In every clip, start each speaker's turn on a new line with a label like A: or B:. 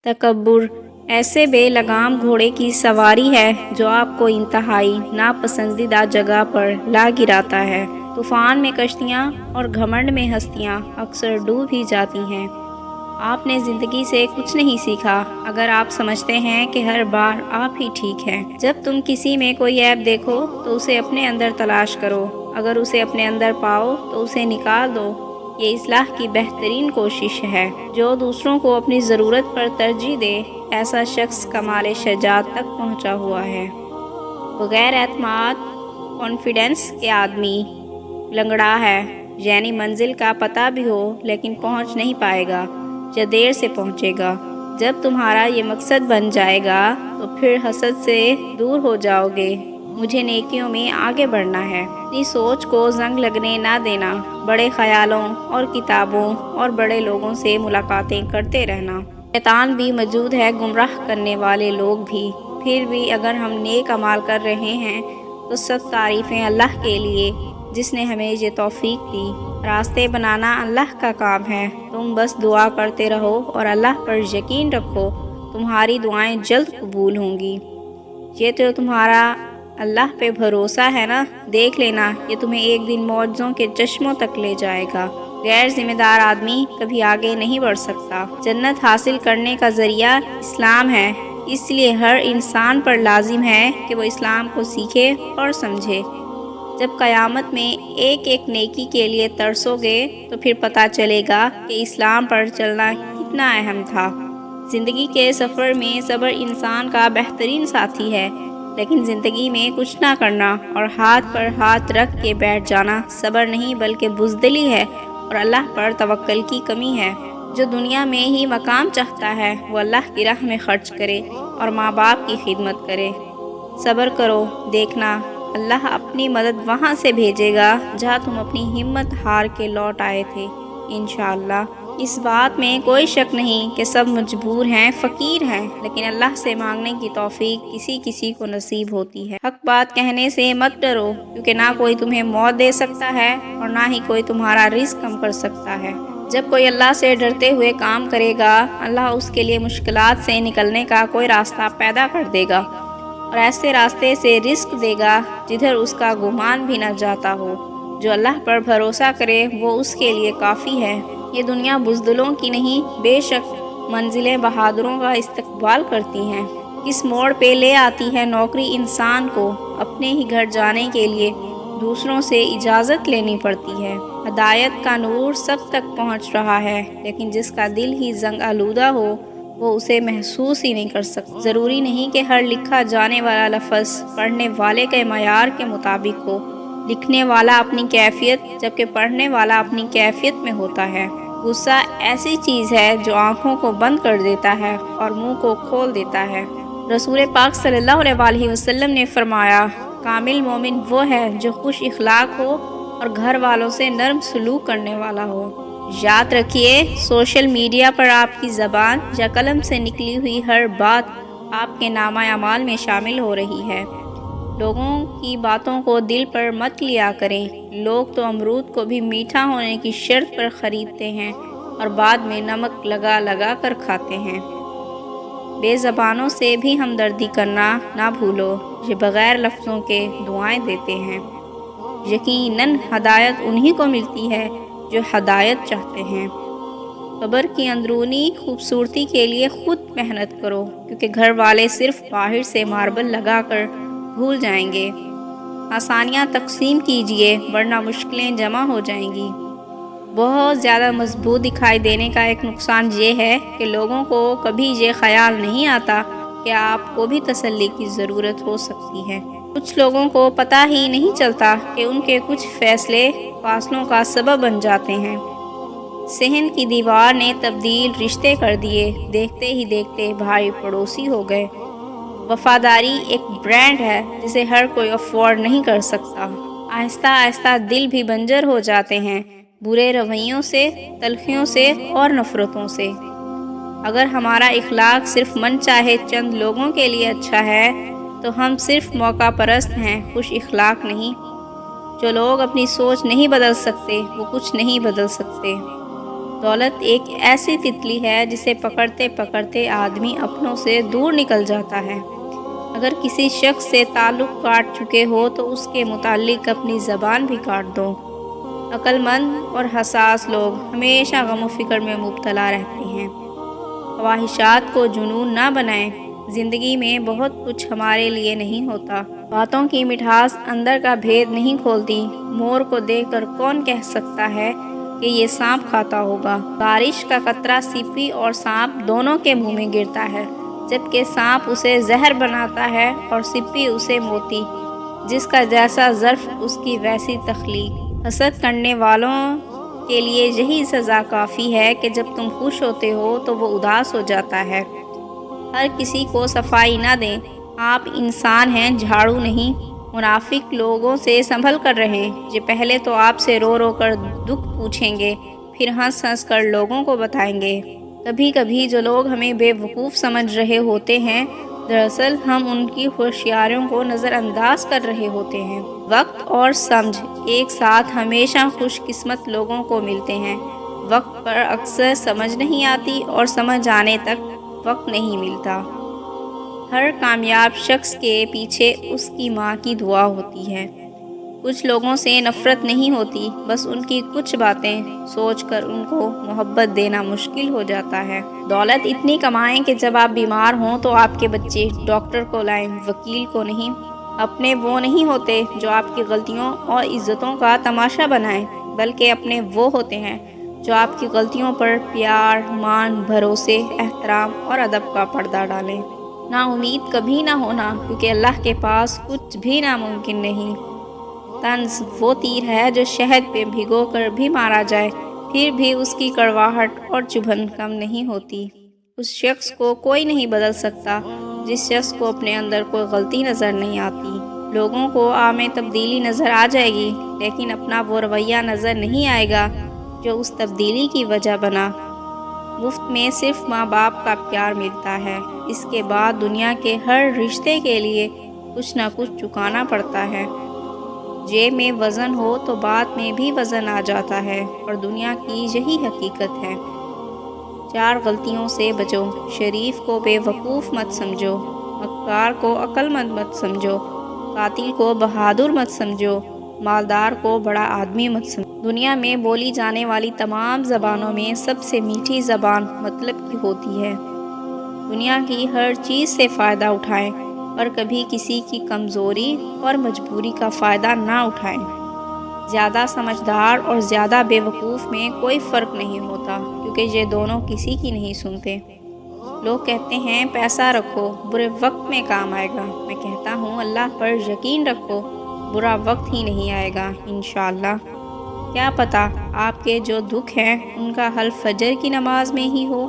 A: تکبر ایسے بے لگام گھوڑے کی سواری ہے جو آپ کو انتہائی ناپسندیدہ جگہ پر لا گراتا ہے۔ طوفان میں کشتیاں اور گھمنڈ میں ہستیاں اکثر ڈوب ہی جاتی ہیں۔ آپ نے زندگی سے کچھ نہیں سیکھا اگر آپ سمجھتے ہیں کہ ہر بار آپ ہی ٹھیک ہیں۔ جب تم کسی میں کوئی عیب دیکھو تو اسے اپنے اندر تلاش کرو، اگر اسے اپنے اندر پاؤ تو اسے نکال دو۔ یہ اصلاح کی بہترین کوشش ہے۔ جو دوسروں کو اپنی ضرورت پر ترجیح دے، ایسا شخص کمال شجاعت تک پہنچا ہوا ہے۔ بغیر اعتماد کانفیڈنس کے آدمی لنگڑا ہے، یعنی منزل کا پتہ بھی ہو لیکن پہنچ نہیں پائے گا یا دیر سے پہنچے گا۔ جب تمہارا یہ مقصد بن جائے گا تو پھر حسد سے دور ہو جاؤ گے۔ مجھے نیکیوں میں آگے بڑھنا ہے۔ اپنی سوچ کو زنگ لگنے نہ دینا، بڑے خیالوں اور کتابوں اور بڑے لوگوں سے ملاقاتیں کرتے رہنا۔ شیطان بھی موجود ہے، گمراہ کرنے والے لوگ بھی۔ پھر بھی اگر ہم نیک اعمال کر رہے ہیں تو سب تعریفیں اللہ کے لیے جس نے ہمیں یہ توفیق دی۔ راستے بنانا اللہ کا کام ہے، تم بس دعا کرتے رہو اور اللہ پر یقین رکھو، تمہاری دعائیں جلد قبول ہوں گی۔ یہ تو تمہارا اللہ پہ بھروسہ ہے نا، دیکھ لینا یہ تمہیں ایک دن معجزوں کے چشموں تک لے جائے گا۔ غیر ذمہ دار آدمی کبھی آگے نہیں بڑھ سکتا۔ جنت حاصل کرنے کا ذریعہ اسلام ہے، اس لیے ہر انسان پر لازم ہے کہ وہ اسلام کو سیکھے اور سمجھے۔ جب قیامت میں ایک ایک نیکی کے لیے ترسو گے تو پھر پتہ چلے گا کہ اسلام پر چلنا کتنا اہم تھا۔ زندگی کے سفر میں صبر انسان کا بہترین ساتھی ہے، لیکن زندگی میں کچھ نہ کرنا اور ہاتھ پر ہاتھ رکھ کے بیٹھ جانا صبر نہیں بلکہ بزدلی ہے اور اللہ پر توکل کی کمی ہے۔ جو دنیا میں ہی مقام چاہتا ہے وہ اللہ کی راہ میں خرچ کرے اور ماں باپ کی خدمت کرے۔ صبر کرو، دیکھنا اللہ اپنی مدد وہاں سے بھیجے گا جہاں تم اپنی ہمت ہار کے لوٹ آئے تھے، انشاءاللہ۔ اس بات میں کوئی شک نہیں کہ سب مجبور ہیں، فقیر ہیں، لیکن اللہ سے مانگنے کی توفیق کسی کسی کو نصیب ہوتی ہے۔ حق بات کہنے سے مت ڈرو، کیونکہ نہ کوئی تمہیں موت دے سکتا ہے اور نہ ہی کوئی تمہارا رزق کم کر سکتا ہے۔ جب کوئی اللہ سے ڈرتے ہوئے کام کرے گا، اللہ اس کے لیے مشکلات سے نکلنے کا کوئی راستہ پیدا کر دے گا اور ایسے راستے سے رزق دے گا جدھر اس کا گمان بھی نہ جاتا ہو۔ جو اللہ پر بھروسہ کرے وہ اس کے لیے کافی ہے۔ یہ دنیا بزدلوں کی نہیں، بے شک منزلیں بہادروں کا استقبال کرتی ہیں۔ کس موڑ پہ لے آتی ہے نوکری انسان کو اپنے ہی گھر جانے کے لیے دوسروں سے اجازت لینی پڑتی ہے۔ ہدایت کا نور سب تک پہنچ رہا ہے، لیکن جس کا دل ہی زنگ آلودہ ہو وہ اسے محسوس ہی نہیں کر سکتا۔ ضروری نہیں کہ ہر لکھا جانے والا لفظ پڑھنے والے کے معیار کے مطابق ہو۔ لکھنے والا اپنی کیفیت جبکہ پڑھنے والا اپنی کیفیت میں ہوتا ہے۔ غصہ ایسی چیز ہے جو آنکھوں کو بند کر دیتا ہے اور منہ کو کھول دیتا ہے۔ رسول پاک صلی اللہ علیہ وسلم نے فرمایا، کامل مومن وہ ہے جو خوش اخلاق ہو اور گھر والوں سے نرم سلوک کرنے والا ہو۔ یاد رکھیے، سوشل میڈیا پر آپ کی زبان یا قلم سے نکلی ہوئی ہر بات آپ کے نامہ اعمال میں شامل ہو رہی ہے۔ لوگوں کی باتوں کو دل پر مت لیا کریں۔ لوگ تو امرود کو بھی میٹھا ہونے کی شرط پر خریدتے ہیں اور بعد میں نمک لگا لگا کر کھاتے ہیں۔ بے زبانوں سے بھی ہمدردی کرنا نہ بھولو، یہ بغیر لفظوں کے دعائیں دیتے ہیں۔ یقیناً ہدایت انہی کو ملتی ہے جو ہدایت چاہتے ہیں۔ قبر کی اندرونی خوبصورتی کے لیے خود محنت کرو، کیونکہ گھر والے صرف باہر سے ماربل لگا کر بھول جائیں گے۔ آسانیاں تقسیم کیجیے ورنہ مشکلیں جمع ہو جائیں گی۔ بہت زیادہ مضبوط دکھائی دینے کا ایک نقصان یہ ہے کہ لوگوں کو کبھی یہ خیال نہیں آتا کہ آپ کو بھی تسلی کی ضرورت ہو سکتی ہے۔ کچھ لوگوں کو پتہ ہی نہیں چلتا کہ ان کے کچھ فیصلے فاصلوں کا سبب بن جاتے ہیں۔ صحن کی دیوار نے تبدیل رشتے کر دیے، دیکھتے ہی دیکھتے بھائی پڑوسی ہو گئے۔ وفاداری ایک برانڈ ہے جسے ہر کوئی افورڈ نہیں کر سکتا۔ آہستہ آہستہ دل بھی بنجر ہو جاتے ہیں، برے رویوں سے، تلخیوں سے اور نفرتوں سے۔ اگر ہمارا اخلاق صرف من چاہے چند لوگوں کے لیے اچھا ہے تو ہم صرف موقع پرست ہیں، خوش اخلاق نہیں۔ جو لوگ اپنی سوچ نہیں بدل سکتے وہ کچھ نہیں بدل سکتے۔ دولت ایک ایسی تتلی ہے جسے پکڑتے پکڑتے آدمی اپنوں سے دور نکل جاتا ہے۔ اگر کسی شخص سے تعلق کاٹ چکے ہو تو اس کے متعلق اپنی زبان بھی کاٹ دو۔ عقل مند اور حساس لوگ ہمیشہ غم و فکر میں مبتلا رہتے ہیں۔ خواہشات کو جنون نہ بنائیں۔ زندگی میں بہت کچھ ہمارے لیے نہیں ہوتا۔ باتوں کی مٹھاس اندر کا بھید نہیں کھولتی۔ مور کو دیکھ کر کون کہہ سکتا ہے کہ یہ سانپ کھاتا ہوگا؟ بارش کا قطرہ سپی اور سانپ دونوں کے منہ میں گرتا ہے، جبکہ سانپ اسے زہر بناتا ہے اور سپی اسے موتی۔ جس کا جیسا ظرف اس کی ویسی تخلیق۔ حسد کرنے والوں کے لیے یہی سزا کافی ہے کہ جب تم خوش ہوتے ہو تو وہ اداس ہو جاتا ہے۔ ہر کسی کو صفائی نہ دیں۔ آپ انسان ہیں، جھاڑو نہیں۔ منافق لوگوں سے سنبھل کر رہیں۔ یہ پہلے تو آپ سے رو رو کر دکھ پوچھیں گے، پھر ہنس ہنس کر لوگوں کو بتائیں گے۔ کبھی کبھی جو لوگ ہمیں بے وقوف سمجھ رہے ہوتے ہیں، دراصل ہم ان کی ہوشیاریوں کو نظر انداز کر رہے ہوتے ہیں۔ وقت اور سمجھ ایک ساتھ ہمیشہ خوش قسمت لوگوں کو ملتے ہیں۔ وقت پر اکثر سمجھ نہیں آتی اور سمجھ آنے تک وقت نہیں ملتا۔ ہر کامیاب شخص کے پیچھے اس کی ماں کی دعا ہوتی ہے۔ کچھ لوگوں سے نفرت نہیں ہوتی، بس ان کی کچھ باتیں سوچ کر ان کو محبت دینا مشکل ہو جاتا ہے۔ دولت اتنی کمائیں کہ جب آپ بیمار ہوں تو آپ کے بچے ڈاکٹر کو لائیں، وکیل کو نہیں۔ اپنے وہ نہیں ہوتے جو آپ کی غلطیوں اور عزتوں کا تماشا بنائیں، بلکہ اپنے وہ ہوتے ہیں جو آپ کی غلطیوں پر پیار، مان، بھروسے، احترام اور ادب کا پردہ ڈالیں۔ نا امید کبھی نہ ہونا، کیونکہ اللہ کے پاس کچھ بھی ناممکن نہیں۔ طنز وہ تیر ہے جو شہد پہ بھگو کر بھی مارا جائے، پھر بھی اس کی کڑواہٹ اور چبھن کم نہیں ہوتی۔ اس شخص کو کوئی نہیں بدل سکتا جس شخص کو اپنے اندر کوئی غلطی نظر نہیں آتی۔ لوگوں کو آپ میں تبدیلی نظر آ جائے گی، لیکن اپنا وہ رویہ نظر نہیں آئے گا جو اس تبدیلی کی وجہ بنا۔ مفت میں صرف ماں باپ کا پیار ملتا ہے۔ اس کے بعد دنیا کے ہر رشتے کے لیے کچھ نہ کچھ چکانا پڑتا ہے۔ جیب میں وزن ہو تو بات میں بھی وزن آ جاتا ہے، اور دنیا کی یہی حقیقت ہے۔ 4 غلطیوں سے بچو۔ شریف کو بے وقوف مت سمجھو، مکار کو عقل مند مت سمجھو، قاتل کو بہادر مت سمجھو، مالدار کو بڑا آدمی مت سمجھو۔ دنیا میں بولی جانے والی تمام زبانوں میں سب سے میٹھی زبان مطلب کی ہوتی ہے۔ دنیا کی ہر چیز سے فائدہ اٹھائیں، اور کبھی کسی کی کمزوری اور مجبوری کا فائدہ نہ اٹھائیں۔ زیادہ سمجھدار اور زیادہ بے وقوف میں کوئی فرق نہیں ہوتا، کیونکہ یہ دونوں کسی کی نہیں سنتے۔ لوگ کہتے ہیں پیسہ رکھو، برے وقت میں کام آئے گا۔ میں کہتا ہوں اللہ پر یقین رکھو، برا وقت ہی نہیں آئے گا انشاءاللہ۔ کیا پتہ آپ کے جو دکھ ہیں ان کا حل فجر کی نماز میں ہی ہو۔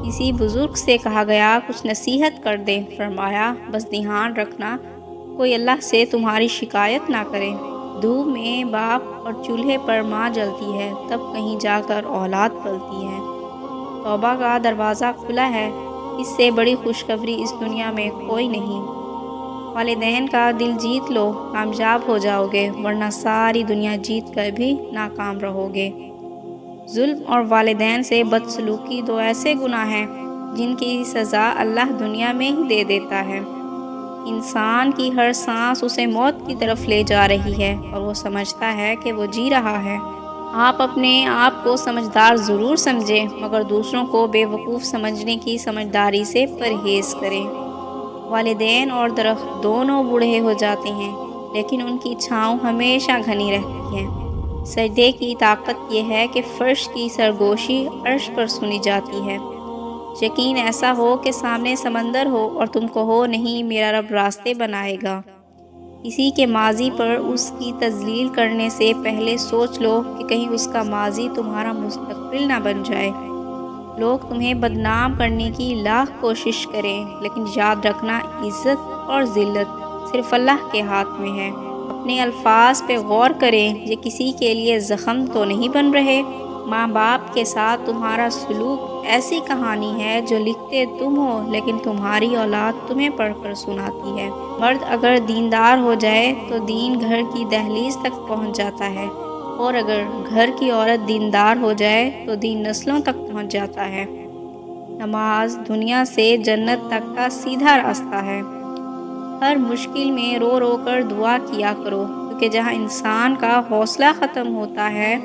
A: کسی بزرگ سے کہا گیا کچھ نصیحت کر دیں، فرمایا بس دھیان رکھنا کوئی اللہ سے تمہاری شکایت نہ کرے۔ دھوپ میں باپ اور چولہے پر ماں جلتی ہے، تب کہیں جا کر اولاد پلتی ہے۔ توبہ کا دروازہ کھلا ہے، اس سے بڑی خوشخبری اس دنیا میں کوئی نہیں۔ والدین کا دل جیت لو، کامیاب ہو جاؤ گے، ورنہ ساری دنیا جیت کر بھی ناکام رہو گے۔ ظلم اور والدین سے بدسلوکی 2 ایسے گناہ ہیں جن کی سزا اللہ دنیا میں ہی دے دیتا ہے۔ انسان کی ہر سانس اسے موت کی طرف لے جا رہی ہے، اور وہ سمجھتا ہے کہ وہ جی رہا ہے۔ آپ اپنے آپ کو سمجھدار ضرور سمجھیں، مگر دوسروں کو بے وقوف سمجھنے کی سمجھداری سے پرہیز کریں۔ والدین اور درخت دونوں بوڑھے ہو جاتے ہیں، لیکن ان کی چھاؤں ہمیشہ گھنی رہتی ہے۔ سجدے کی طاقت یہ ہے کہ فرش کی سرگوشی عرش پر سنی جاتی ہے۔ یقین ایسا ہو کہ سامنے سمندر ہو اور تم کہو نہیں میرا رب راستے بنائے گا۔ کسی کے ماضی پر اس کی تذلیل کرنے سے پہلے سوچ لو کہ کہیں اس کا ماضی تمہارا مستقبل نہ بن جائے۔ لوگ تمہیں بدنام کرنے کی لاکھ کوشش کریں، لیکن یاد رکھنا عزت اور ذلت صرف اللہ کے ہاتھ میں ہے۔ اپنے الفاظ پہ غور کریں، یہ کسی کے لیے زخم تو نہیں بن رہے۔ ماں باپ کے ساتھ تمہارا سلوک ایسی کہانی ہے جو لکھتے تم ہو، لیکن تمہاری اولاد تمہیں پڑھ کر سناتی ہے۔ مرد اگر دیندار ہو جائے تو دین گھر کی دہلیز تک پہنچ جاتا ہے، اور اگر گھر کی عورت دیندار ہو جائے تو دین نسلوں تک پہنچ جاتا ہے۔ نماز دنیا سے جنت تک کا سیدھا راستہ ہے۔ ہر مشکل میں رو رو کر دعا کیا کرو، کیونکہ جہاں انسان کا حوصلہ ختم ہوتا ہے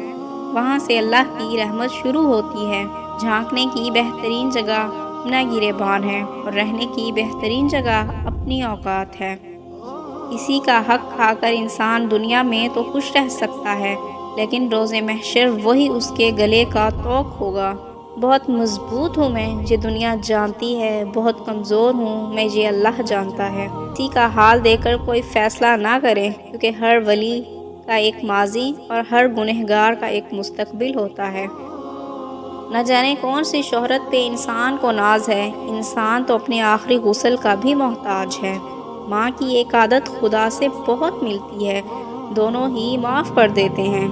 A: وہاں سے اللہ کی رحمت شروع ہوتی ہے۔ جھانکنے کی بہترین جگہ اپنا گریبان ہے اور رہنے کی بہترین جگہ اپنی اوقات ہے۔ کسی کا حق کھا کر انسان دنیا میں تو خوش رہ سکتا ہے، لیکن روز محشر وہی اس کے گلے کا طوق ہوگا۔ بہت مضبوط ہوں میں، یہ دنیا جانتی ہے، بہت کمزور ہوں میں، یہ اللہ جانتا ہے۔ کسی کا حال دے کر کوئی فیصلہ نہ کریں، کیونکہ ہر ولی کا ایک ماضی اور ہر گنہگار کا ایک مستقبل ہوتا ہے۔ نہ جانے کون سی شہرت پہ انسان کو ناز ہے، انسان تو اپنے آخری غسل کا بھی محتاج ہے۔ ماں کی ایک عادت خدا سے بہت ملتی ہے، دونوں ہی معاف کر دیتے ہیں۔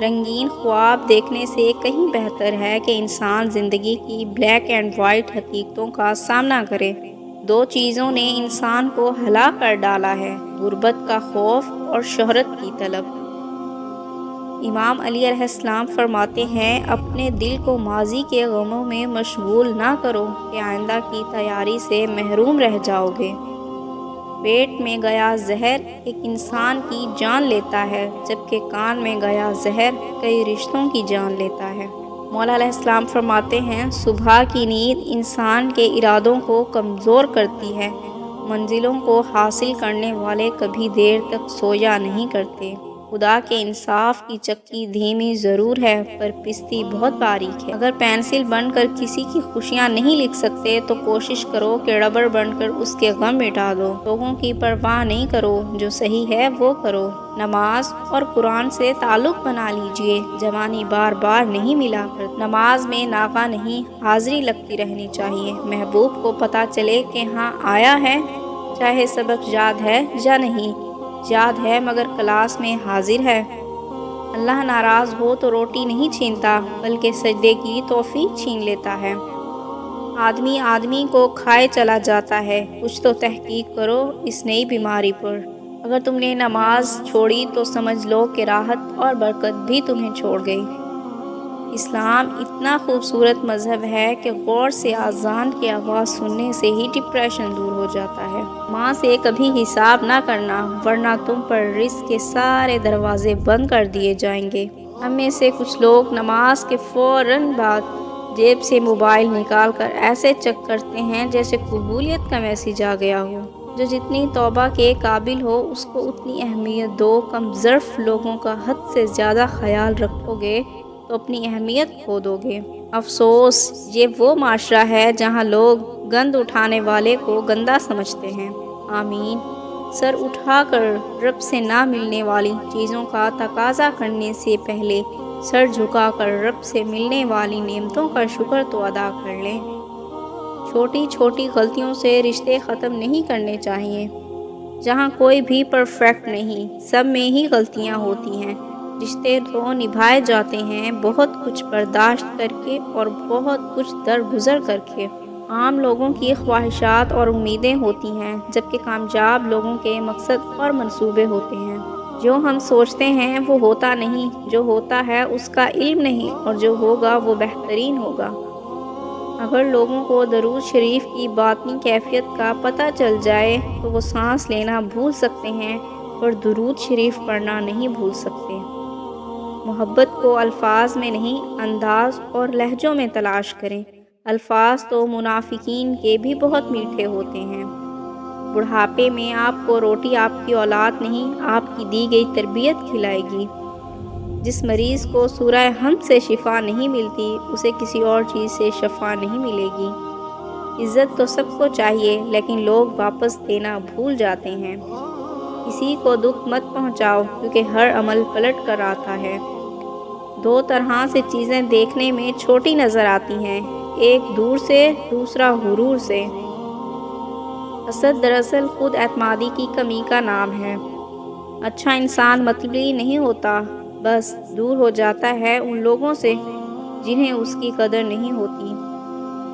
A: رنگین خواب دیکھنے سے کہیں بہتر ہے کہ انسان زندگی کی بلیک اینڈ وائٹ حقیقتوں کا سامنا کرے۔ دو چیزوں نے انسان کو ہلاک کر ڈالا ہے، غربت کا خوف اور شہرت کی طلب۔ امام علی علیہ السلام فرماتے ہیں، اپنے دل کو ماضی کے غموں میں مشغول نہ کرو کہ آئندہ کی تیاری سے محروم رہ جاؤ گے۔ پیٹ میں گیا زہر ایک انسان کی جان لیتا ہے، جبکہ کان میں گیا زہر کئی رشتوں کی جان لیتا ہے۔ مولا علیہ السلام فرماتے ہیں، صبح کی نیند انسان کے ارادوں کو کمزور کرتی ہے۔ منزلوں کو حاصل کرنے والے کبھی دیر تک سویا نہیں کرتے۔ خدا کے انصاف کی چکی دھیمی ضرور ہے، پر پستی بہت باریک ہے۔ اگر پینسل بن کر کسی کی خوشیاں نہیں لکھ سکتے تو کوشش کرو کہ ربڑ بن کر اس کے غم مٹا دو۔ لوگوں کی پرواہ نہیں کرو، جو صحیح ہے وہ کرو۔ نماز اور قرآن سے تعلق بنا لیجئے، جوانی بار بار نہیں ملا کر۔ نماز میں ناغہ نہیں، حاضری لگتی رہنی چاہیے۔ محبوب کو پتہ چلے کہ ہاں آیا ہے، چاہے سبق یاد ہے یا نہیں، یاد ہے مگر کلاس میں حاضر ہے۔ اللہ ناراض ہو تو روٹی نہیں چھینتا، بلکہ سجدے کی توفیق چھین لیتا ہے۔ آدمی کو کھائے چلا جاتا ہے، کچھ تو تحقیق کرو اس نئی بیماری پر۔ اگر تم نے نماز چھوڑی تو سمجھ لو کہ راحت اور برکت بھی تمہیں چھوڑ گئی۔ اسلام اتنا خوبصورت مذہب ہے کہ غور سے اذان کی آواز سننے سے ہی ڈپریشن دور ہو جاتا ہے۔ ماں سے کبھی حساب نہ کرنا، ورنہ تم پر رزق کے سارے دروازے بند کر دیے جائیں گے۔ ہم میں سے کچھ لوگ نماز کے فوراً بعد جیب سے موبائل نکال کر ایسے چیک کرتے ہیں جیسے قبولیت کا میسج آ گیا ہو۔ جو جتنی توبہ کے قابل ہو اس کو اتنی اہمیت دو۔ کم ظرف لوگوں کا حد سے زیادہ خیال رکھو گے تو اپنی اہمیت کھو دو گے۔ افسوس، یہ وہ معاشرہ ہے جہاں لوگ گند اٹھانے والے کو گندا سمجھتے ہیں۔ آمین۔ سر اٹھا کر رب سے نہ ملنے والی چیزوں کا تقاضا کرنے سے پہلے سر جھکا کر رب سے ملنے والی نعمتوں کا شکر تو ادا کر لیں۔ چھوٹی چھوٹی غلطیوں سے رشتے ختم نہیں کرنے چاہیے۔ جہاں کوئی بھی پرفیکٹ نہیں، سب میں ہی غلطیاں ہوتی ہیں۔ رشتے تو نبھائے جاتے ہیں بہت کچھ برداشت کر کے اور بہت کچھ درگزر کر کے۔ عام لوگوں کی خواہشات اور امیدیں ہوتی ہیں، جبکہ کامیاب لوگوں کے مقصد اور منصوبے ہوتے ہیں۔ جو ہم سوچتے ہیں وہ ہوتا نہیں، جو ہوتا ہے اس کا علم نہیں، اور جو ہوگا وہ بہترین ہوگا۔ اگر لوگوں کو درود شریف کی باطنی کیفیت کا پتہ چل جائے تو وہ سانس لینا بھول سکتے ہیں، پر درود شریف پڑھنا نہیں بھول سکتے۔ محبت کو الفاظ میں نہیں، انداز اور لہجوں میں تلاش کریں۔ الفاظ تو منافقین کے بھی بہت میٹھے ہوتے ہیں۔ بڑھاپے میں آپ کو روٹی آپ کی اولاد نہیں، آپ کی دی گئی تربیت کھلائے گی۔ جس مریض کو سورہ حمد سے شفا نہیں ملتی، اسے کسی اور چیز سے شفا نہیں ملے گی۔ عزت تو سب کو چاہیے، لیکن لوگ واپس دینا بھول جاتے ہیں۔ کسی کو دکھ مت پہنچاؤ، کیونکہ ہر عمل پلٹ کر آتا ہے۔ دو طرح سے چیزیں دیکھنے میں چھوٹی نظر آتی ہیں، ایک دور سے، دوسرا غرور سے۔ حسد دراصل خود اعتمادی کی کمی کا نام ہے۔ اچھا انسان مطلبی نہیں ہوتا، بس دور ہو جاتا ہے ان لوگوں سے جنہیں اس کی قدر نہیں ہوتی۔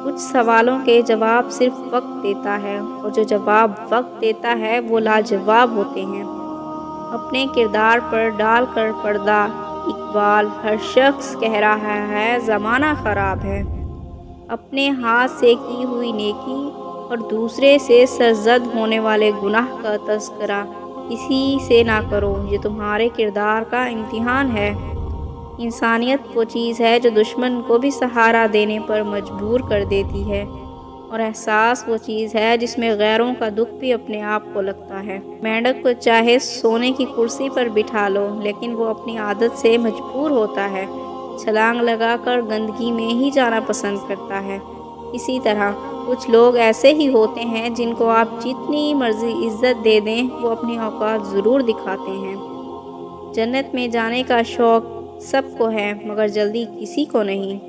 A: کچھ سوالوں کے جواب صرف وقت دیتا ہے، اور جو جواب وقت دیتا ہے وہ لاجواب ہوتے ہیں۔ اپنے کردار پر ڈال کر پردہ اقبال، ہر شخص کہہ رہا ہے زمانہ خراب ہے۔ اپنے ہاتھ سے کی ہوئی نیکی اور دوسرے سے سرزد ہونے والے گناہ کا تذکرہ کسی سے نہ کرو، یہ تمہارے کردار کا امتحان ہے۔ انسانیت وہ چیز ہے جو دشمن کو بھی سہارا دینے پر مجبور کر دیتی ہے، اور احساس وہ چیز ہے جس میں غیروں کا دکھ بھی اپنے آپ کو لگتا ہے۔ مینڈک کو چاہے سونے کی کرسی پر بٹھا لو، لیکن وہ اپنی عادت سے مجبور ہوتا ہے، چھلانگ لگا کر گندگی میں ہی جانا پسند کرتا ہے۔ اسی طرح کچھ لوگ ایسے ہی ہوتے ہیں جن کو آپ جتنی مرضی عزت دے دیں وہ اپنی اوقات ضرور دکھاتے ہیں۔ جنت میں جانے کا شوق سب کو ہے، مگر جلدی کسی کو نہیں۔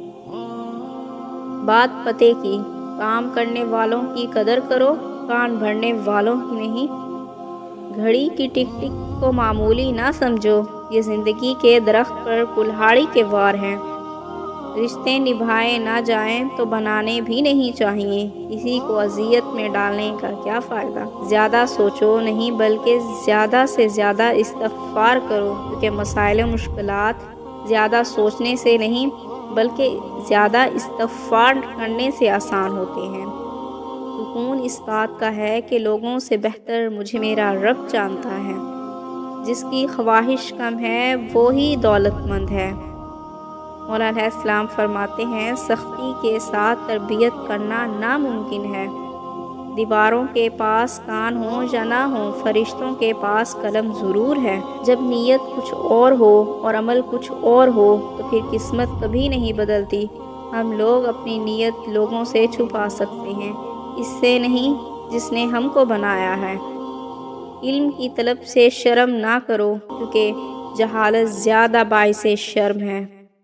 A: بات پتے کی، کام کرنے والوں کی قدر کرو، کان بھرنے والوں کی نہیں۔ گھڑی کی ٹک ٹک کو معمولی نہ سمجھو، یہ زندگی کے درخت پر کلہاڑی کے وار ہیں۔ رشتے نبھائے نہ جائیں تو بنانے بھی نہیں چاہیے، کسی کو اذیت میں ڈالنے کا کیا فائدہ۔ زیادہ سوچو نہیں بلکہ زیادہ سے زیادہ استغفار کرو، کیونکہ مسائل و مشکلات زیادہ سوچنے سے نہیں بلکہ زیادہ استغفار کرنے سے آسان ہوتے ہیں۔ سکون اس بات کا ہے کہ لوگوں سے بہتر مجھے میرا رب جانتا ہے۔ جس کی خواہش کم ہے وہی دولت مند ہے۔ مولانا علیہ السلام فرماتے ہیں، سختی کے ساتھ تربیت کرنا ناممکن ہے۔ دیواروں کے پاس کان ہوں یا نہ ہوں، فرشتوں کے پاس قلم ضرور ہے۔ جب نیت کچھ اور ہو اور عمل کچھ اور ہو تو پھر قسمت کبھی نہیں بدلتی۔ ہم لوگ اپنی نیت لوگوں سے چھپا سکتے ہیں، اس سے نہیں جس نے ہم کو بنایا ہے۔ علم کی طلب سے شرم نہ کرو، کیونکہ جہالت زیادہ باعث شرم ہے۔